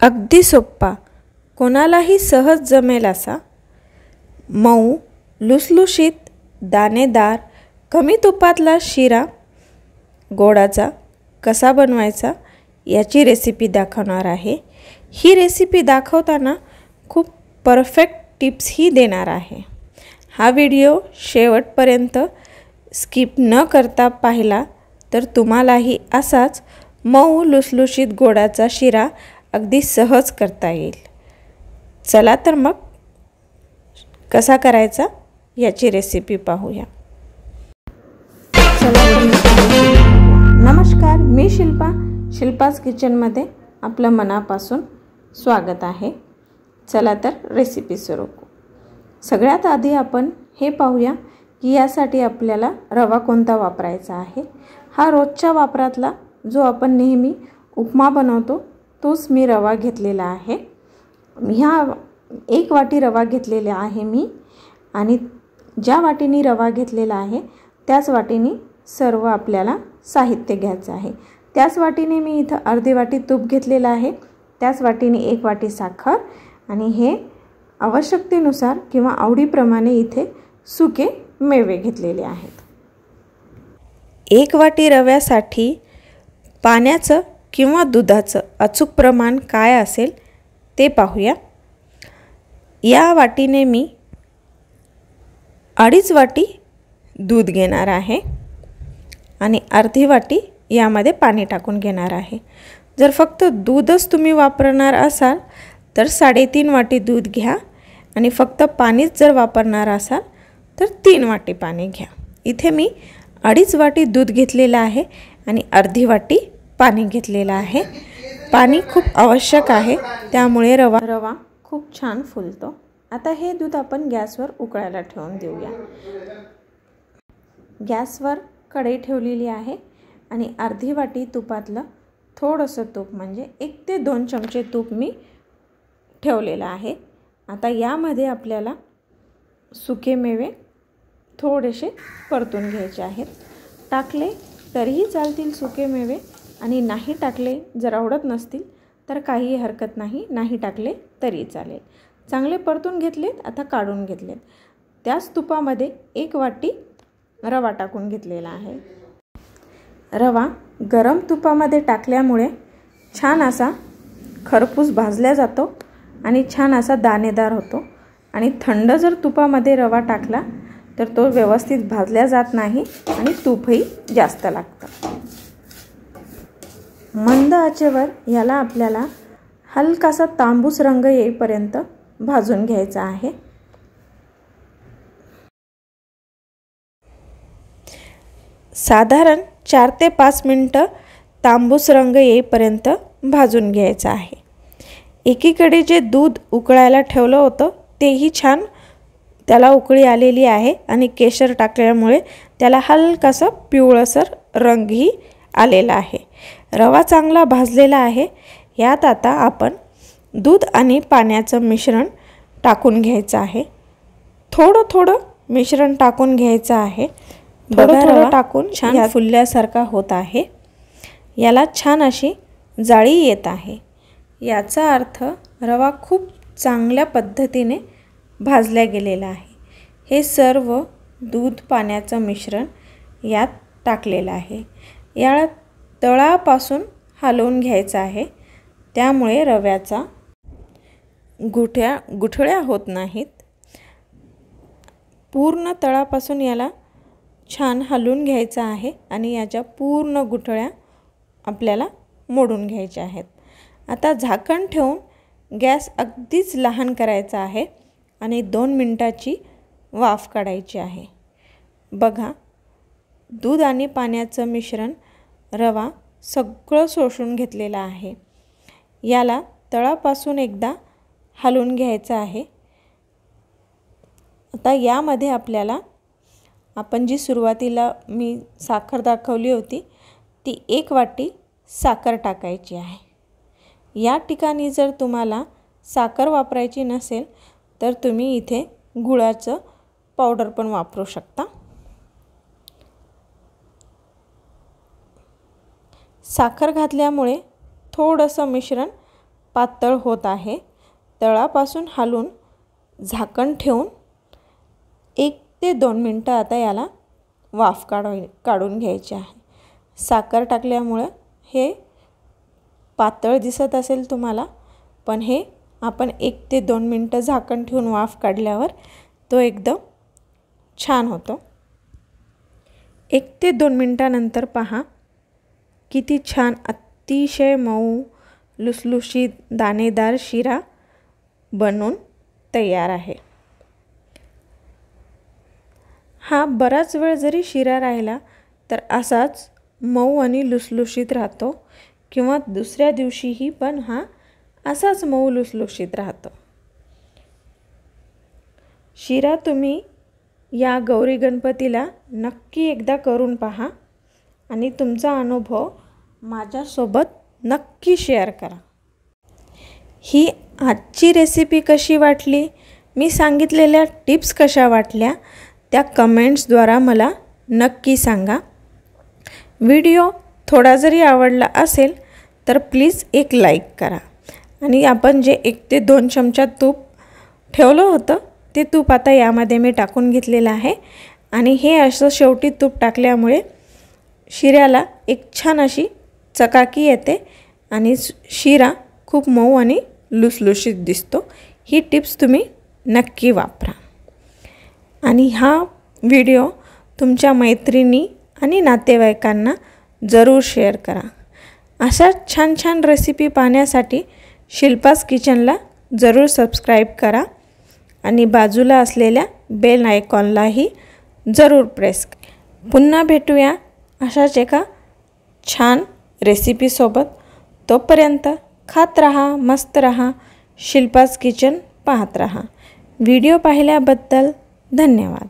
अगदी सोप्पा, कोणालाही सहज जमेल असा मऊ लुसलुशीत दाणेदार कमी तुपातला शिरा गोडाचा कसा बनवायचा याची रेसिपी दाखवणार आहे। ही रेसिपी दाखवताना खूप परफेक्ट टिप्सही देणार आहे। हा व्हिडिओ शेवटपर्यंत स्किप न करता पाहिला तर तुम्हालाही असाच मऊ लुसलुशीत गोडाचा शिरा अगदी सहज करता येईल। चला तर मग कसा करायचा याची रेसिपी पाहूया। नमस्कार, मी शिल्पास किचनमध्ये आपलं मनापासून स्वागत आहे। चला तर रेसिपी सुरू करू। सगळ्यात आधी आपण हे पाहूया की यासाठी आपल्याला रवा कोणता वापरायचा आहे। हा रोजच्या वापरातला जो आपण नेहमी उपमा बनवतो तोच मी रवा घेतलेला आहे। ह्या 1 वाटी रवा घेतलेला आहे मी, आणि ज्या वाटीने रवा घेतलेला आहे त्याच वाटीने सर्व आपल्याला साहित्य घ्यायचं आहे। त्याच वाटीने मी इथं अर्धी वाटी तूप घेतलेलं आहे, त्याच वाटीने 1 वाटी साखर, आणि हे आवश्यकतेनुसार किंवा आवडीप्रमाणे इथे सुके मेवे घेतलेले आहेत। 1 वाटी रव्यासाठी पाण्याचं किंवा दुधाचं अचूक प्रमाण काय असेल ते पाहूया। या वाटीने मी 2.5 वाटी दूध घेणार आहे आणि अर्धी वाटी यामध्ये पाणी टाकून घेणार आहे। जर फक्त दूधच तुम्ही वापरणार असाल तर 3.5 वाटी दूध घ्या, आणि फक्त पाणीच जर वापरणार असाल तर 3 वाटी पाणी घ्या। इथे मी 2.5 वाटी दूध घेतलेलं आहे आणि अर्धी वाटी पाणी घेतलेलं आहे। पाणी खूप आवश्यक आहे, त्यामुळे रवा खूप छान फुलतो। आता हे दूध आपण गॅसवर उकळायला ठेवून देऊया। गॅसवर कढई ठेवलेली आहे आणि अर्धी वाटी तुपातलं थोडंसं तूप म्हणजे 1 ते 2 चमचे तूप मी ठेवलेलं आहे। आता यामध्ये आपल्याला सुके मेवे थोडेसे परतून घ्यायचे आहेत। टाकले तरीही चालतील सुके मेवे, आणि नाही टाकले जर आवडत नसतील तर काही हरकत नाही, नाही टाकले तरी चालेल। चांगले परतून घेतलेत, आता काढून घेतलेत। त्याच तुपामध्ये 1 वाटी रवा टाकून घेतलेला आहे। रवा गरम तुपामध्ये टाकल्यामुळे छान असा खरपूस भाजला जातो आणि छान असा दाणेदार होतो, आणि थंड जर तुपामध्ये रवा टाकला तर तो व्यवस्थित भाजला जात नाही आणि तूपही जास्त लागतं। मंद आचेवर याला आपल्याला हलकासा तांबूस रंग येईपर्यंत भाजून घ्यायचा आहे। साधारण 4 ते 5 मिनिटं तांबूस रंग येईपर्यंत भाजून घ्यायचा आहे। एकीकडे जे दूध उकळायला ठेवलं होतं तेही छान त्याला उकळी आलेली आहे, आणि केशर टाकल्यामुळे त्याला हलकासा पिवळसर रंगही आलेला आहे। रवा चांगला भाजलेला आहे। यात आता आपण दूध आणि पाण्याचं मिश्रण टाकून घ्यायचं आहे। थोडं थोडं मिश्रण टाकून घ्यायचं आहे। थोडं टाकून छान फुलल्यासारखा होत आहे। याला छान अशी जाळी येत आहे। याचा अर्थ रवा खूप चांगल्या पद्धतीने भाजला गेलेला आहे। हे सर्व दूध पाण्याचं मिश्रण यात टाकलेलं आहे। याला तळापासून हलवून घ्यायचं आहे, त्यामुळे रव्याचा गुठळ्या होत नाहीत। पूर्ण तळापासून याला छान हलवून घ्यायचं आहे आणि याच्या पूर्ण गुठळ्या आपल्याला मोडून घ्यायच्या आहेत। आता झाकण ठेवून गॅस अगदीच लहान करायचा आहे आणि 2 मिनिटाची वाफ काढायची आहे। बघा, दूध आणि पाण्याचं मिश्रण रवा सगळं शोषून घेतलेलं आहे। याला तळापासून एकदा हलवून घ्यायचं आहे। आता यामध्ये आपल्याला आपण जी सुरुवातीला मी साखर दाखवली होती ती 1 वाटी साखर टाकायची आहे। या ठिकाणी जर तुम्हाला साखर वापरायची नसेल तर तुम्ही इथे गुळाचं पावडर पण वापरू शकता। साखर घातल्यामुळे थोडंसं मिश्रण पातळ होत आहे. तळापासून हलवून झाकण ठेवून 1 ते 2 मिनटं आता याला वाफ काढून घ्यायची आहे. साखर टाकल्यामुळे हे पातळ दिसत असेल तुम्हाला, पण हे आपण 1 ते 2 मिनटं झाकण ठेवून वाफ काढल्यावर तो एकदम छान होतो. 1 ते 2 मिनटानंतर पहा किती छान अतिशय मऊ लुसलुशीत दाणेदार शिरा बनून तयार आहे. हा बराच वेळ जरी शिरा राहिला तर असाच मऊ आणि लुसलुशीत राहतो किंवा दुसऱ्या दिवशीही पण हा असाच मऊ लुसलुशीत राहतो. शिरा तुम्ही या गौरी गणपतीला नक्की एकदा करून पहा आणि तुमचा अनुभव माझ्यासोबत नक्की शेअर करा. ही आजची रेसिपी कशी वाटली, मी सांगितलेल्या टिप्स कशा वाटल्या त्या कमेंट्सद्वारा मला नक्की सांगा. व्हिडिओ थोडा जरी आवडला असेल तर प्लीज एक लाईक करा आणि आपण जे 1 ते 2 चमचा तूप ठेवलं होतं ते तूप आता यामध्ये मी टाकून घेतलेलं आहे आणि हे असं शेवटी तूप टाकल्यामुळे शिऱ्याला एक छान अशी चकाकी येते आणि शिरा खूप मऊ आणि लुसलुशीत दिसतो. ही टिप्स तुम्ही नक्की वापरा आणि हा व्हिडिओ तुमच्या मैत्रिणी आणि नातेवाईकांना जरूर शेअर करा. अशा छान छान रेसिपी पाहण्यासाठी शिल्पास किचनला जरूर सबस्क्राईब करा आणि बाजूला असलेल्या बेल आयकॉनलाही जरूर प्रेस करा. पुन्हा भेटूया अशाच एका छान रेसिपीसोबत. तोपर्यंत खात रहा, मस्त रहा, शिल्पास किचन पाहत रहा. व्हिडिओ पाहिल्याबद्दल धन्यवाद.